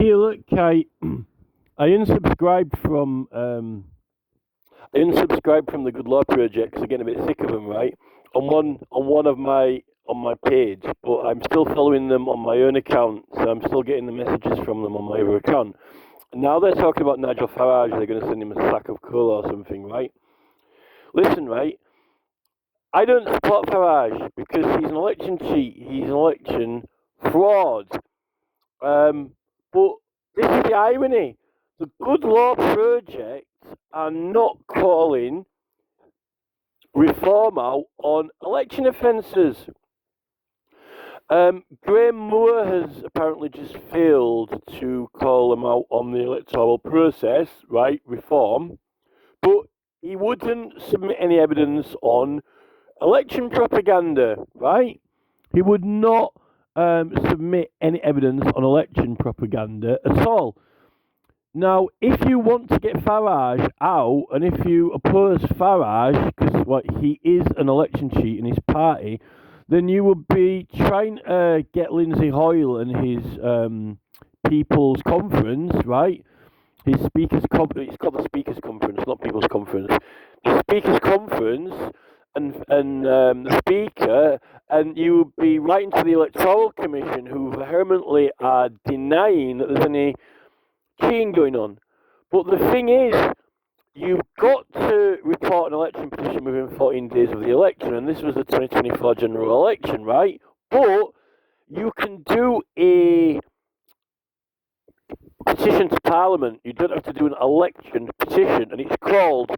Hey, look, I unsubscribed from the Good Law Project 'cause I'm getting a bit sick of them, right? On one of my on my page, but I'm still following them on my own account, so I'm still getting the messages from them on my other account. And now they're talking about Nigel Farage. They're going to send him a sack of coal or something, right? Listen, right? I don't support Farage because he's an election cheat. He's an election fraud. But this is the irony. The Good Law Project are not calling reform out on election offences. Graham Moore has apparently just failed to call them out on the electoral process, right? Reform. But he wouldn't submit any evidence on election propaganda, right? He would not submit any evidence on election propaganda at all. Now, if you want to get Farage out, and if you oppose Farage, because he is an election cheat in his party, then you would be trying to get Lindsay Hoyle and his People's Conference, right? His Speakers Conference. It's called the Speakers Conference, not People's Conference. The Speakers Conference and the Speaker, and you would be writing to the Electoral Commission, who vehemently are denying that there's any cheating going on. But the thing is, you've got to report an election petition within 14 days of the election, and this was the 2024 general election, right? But you can do a petition to Parliament. You don't have to do an election petition, and it's called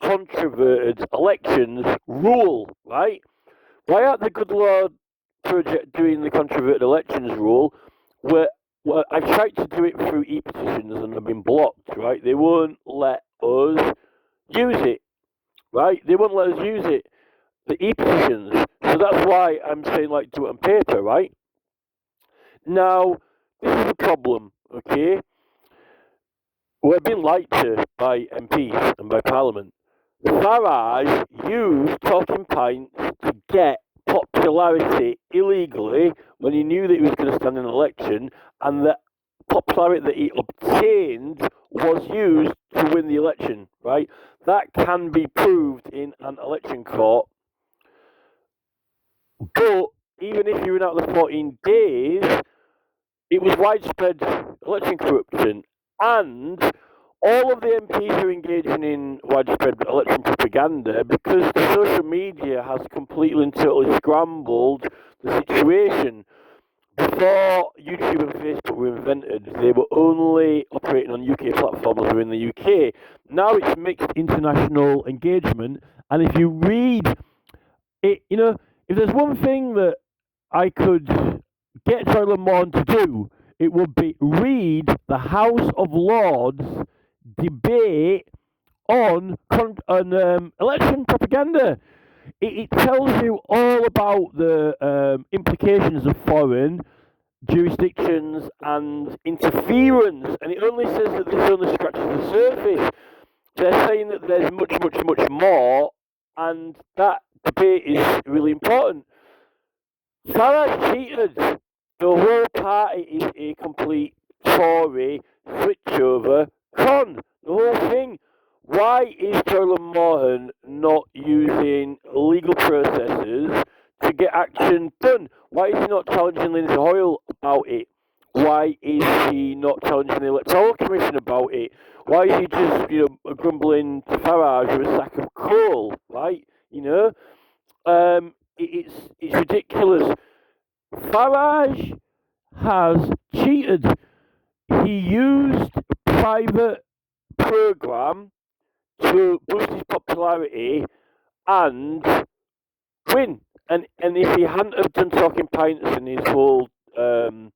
controverted elections rule, right? Why aren't the Good Law Project doing the controverted elections rule? Well, I've tried to do it through e-petitions and I've been blocked, right? They won't let us use it, right? They won't let us use it, the e-petitions. So that's why I'm saying, like, do it on paper, right? Now, this is the problem, okay? We're being lied to by MPs and by Parliament. Farage used talking pints to get popularity illegally when he knew that he was going to stand in an election, and the popularity that he obtained was used to win the election, right? That can be proved in an election court. But even if you were out the 14 days, it was widespread election corruption, and all of the MPs are engaging in widespread election propaganda because the social media has completely and totally scrambled the situation. Before YouTube and Facebook were invented, they were only operating on UK platforms or in the UK. Now it's mixed international engagement, and if you read it, if there's one thing that I could get Joylon Maughan to do, it would be read the House of Lords debate on election propaganda. It tells you all about the implications of foreign jurisdictions and interference, and it only says that this only scratches the surface. They're saying that there's much, much, much more, and that debate is really important. Farage cheated. The whole party is a complete Tory switchover con. The whole thing. Why is Joylon Maughan not using legal processes to get action done? Why is he not challenging Lindsay Hoyle about it? Why is he not challenging the Electoral Commission about it? Why is he just, grumbling to Farage with a sack of coal, right? It's ridiculous. Farage has cheated. He used a private program to boost his popularity and win. And if he hadn't have done talking pints and his whole, having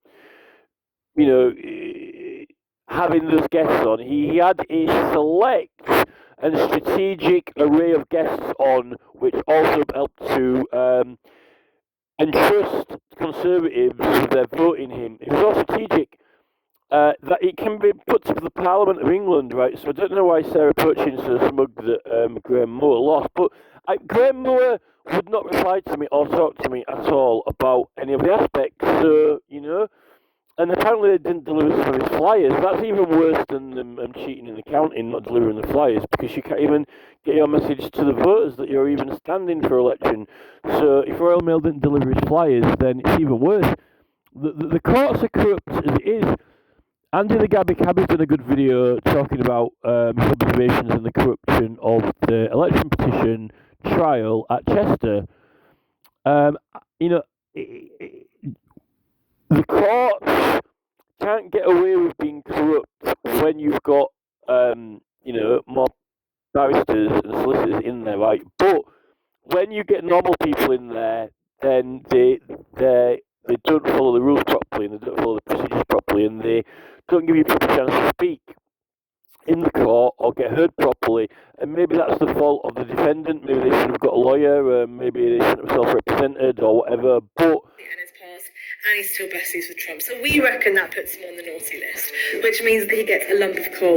those guests on, he had a select and strategic array of guests on, which also helped to entrust Conservatives with their vote in him. It was all strategic. That it can be put to the Parliament of England, right? So I don't know why Sarah Purchin's so smug that Graham Moore lost, but Graham Moore would not reply to me or talk to me at all about any of the aspects. So And apparently they didn't deliver some of his flyers. That's even worse than them cheating in the counting, not delivering the flyers, because you can't even get your message to the voters that you're even standing for election. So if Royal Mail didn't deliver his flyers, then it's even worse. The courts are corrupt as it is. Andy the Gabby Cabby's done a good video talking about his observations and the corruption of the election petition trial at Chester. You know, the courts can't get away with being corrupt when you've got, you know, more barristers and solicitors in there, right? But when you get normal people in there, then they don't follow the rules properly, and they don't follow the procedures properly, and they don't give you a proper chance to speak in the court or get heard properly. And maybe that's the fault of the defendant. Maybe they should have got a lawyer. Maybe they shouldn't have self-represented or whatever. But and he's still besties with Trump. So we reckon that puts him on the naughty list, which means that he gets a lump of coal